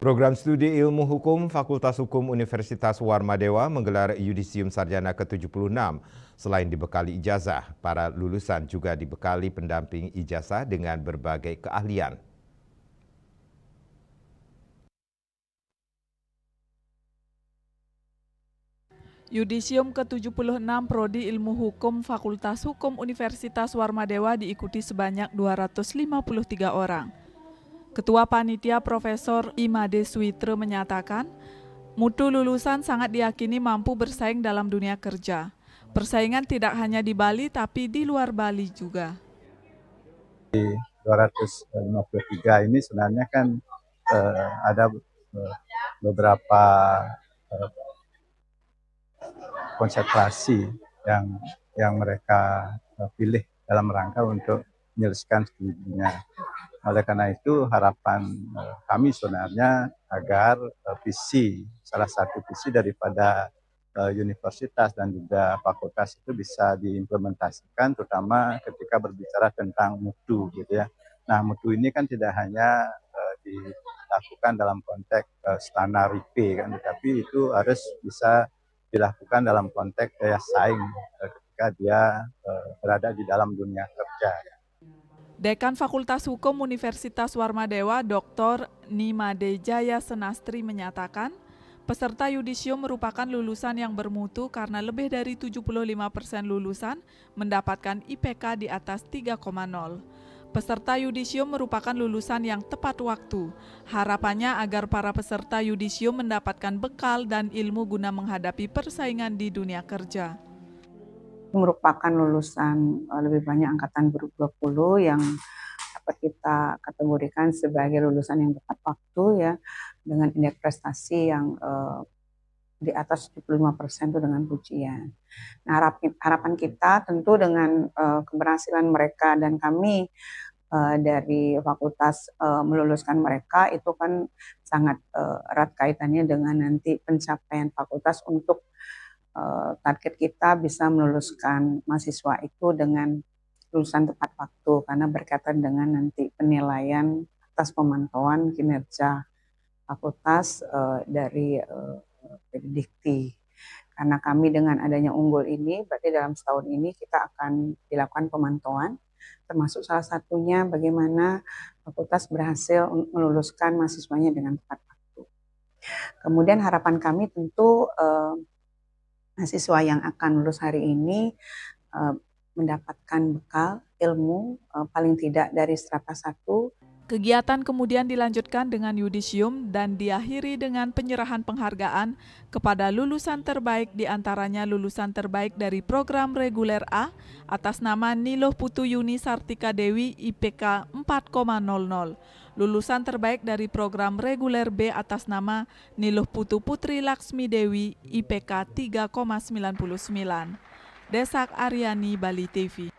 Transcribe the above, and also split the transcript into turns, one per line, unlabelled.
Program Studi Ilmu Hukum Fakultas Hukum Universitas Warmadewa menggelar Yudisium Sarjana ke-76. Selain dibekali ijazah, para lulusan juga dibekali pendamping ijazah dengan berbagai keahlian.
Yudisium ke-76 Prodi Ilmu Hukum Fakultas Hukum Universitas Warmadewa diikuti sebanyak 253 orang. Ketua Panitia Profesor Imade Suitra menyatakan, mutu lulusan sangat diyakini mampu bersaing dalam dunia kerja. Persaingan tidak hanya di Bali tapi di luar Bali juga.
253 ini sebenarnya kan ada beberapa konsentrasi yang mereka pilih dalam rangka untuk menyelesaikan studinya. Oleh karena itu harapan kami sebenarnya agar salah satu visi daripada universitas dan juga fakultas itu bisa diimplementasikan, terutama ketika berbicara tentang mutu, gitu ya. Nah, mutu ini kan tidak hanya dilakukan dalam konteks standar IP kan, tetapi itu harus bisa dilakukan dalam konteks daya saing ketika dia berada di dalam dunia kerja.
Dekan Fakultas Hukum Universitas Warmadewa, Dr. Nimade Jaya Senastri menyatakan, peserta yudisium merupakan lulusan yang bermutu karena lebih dari 75% lulusan mendapatkan IPK di atas 3,0. Peserta yudisium merupakan lulusan yang tepat waktu. Harapannya agar para peserta yudisium mendapatkan bekal dan ilmu guna menghadapi persaingan di dunia kerja.
Merupakan lulusan lebih banyak angkatan 2020 yang dapat kita kategorikan sebagai lulusan yang tepat waktu ya, dengan indeks prestasi yang di atas 75% itu dengan pujian. Nah, harapan kita tentu dengan keberhasilan mereka dan kami dari fakultas meluluskan mereka itu kan sangat erat kaitannya dengan nanti pencapaian fakultas untuk target kita bisa meluluskan mahasiswa itu dengan lulusan tepat waktu karena berkaitan dengan nanti penilaian atas pemantauan kinerja fakultas dari Dikti. Karena kami dengan adanya unggul ini, berarti dalam setahun ini kita akan dilakukan pemantauan, termasuk salah satunya bagaimana fakultas berhasil meluluskan mahasiswanya dengan tepat waktu. Kemudian harapan kami tentu mahasiswa yang akan lulus hari ini mendapatkan bekal ilmu paling tidak dari strata 1.
Kegiatan kemudian dilanjutkan dengan yudisium dan diakhiri dengan penyerahan penghargaan kepada lulusan terbaik, diantaranya lulusan terbaik dari program reguler A atas nama Niloh Putu Yuni Sartika Dewi IPK 4,00. Lulusan terbaik dari program reguler B atas nama Niloh Putu Putri Laksmi Dewi IPK 3,99. Desak Aryani, Bali TV.